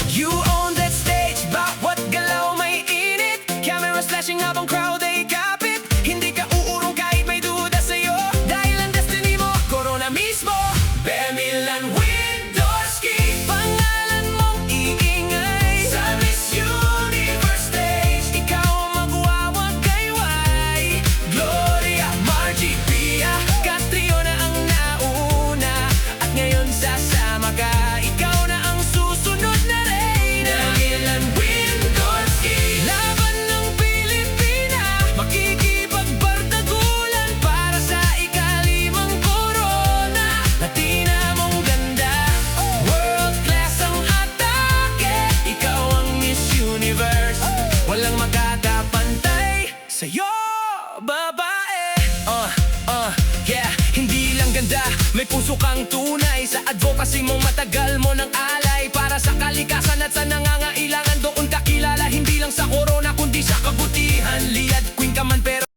You own that stage, bawat galaw may init. Cameras flashing habang crowd ay kapit. Hindi ka uurong kahit may duda sa'yo, dahil ang destiny mo, corona mismo. Bemilan Windorski, pangalan mong iingay sa Miss Universe stage. Ikaw ang magwawagayway. Gloria, Margie, Pia, Catriona ang nauna, at ngayon sasama ka. Ikaw na ang susunod na reyna. Bemilan Windorski, laban ng Pilipina, makikipagbardagulan para sa ikalimang corona. Latina mong ganda, world class ang atake. Ikaw ang Miss Universe, walang makakapantay sa'yo, babae. Yeah, hindi lang ganda, may puso kang tunay. Sa advocacy mong matagal mo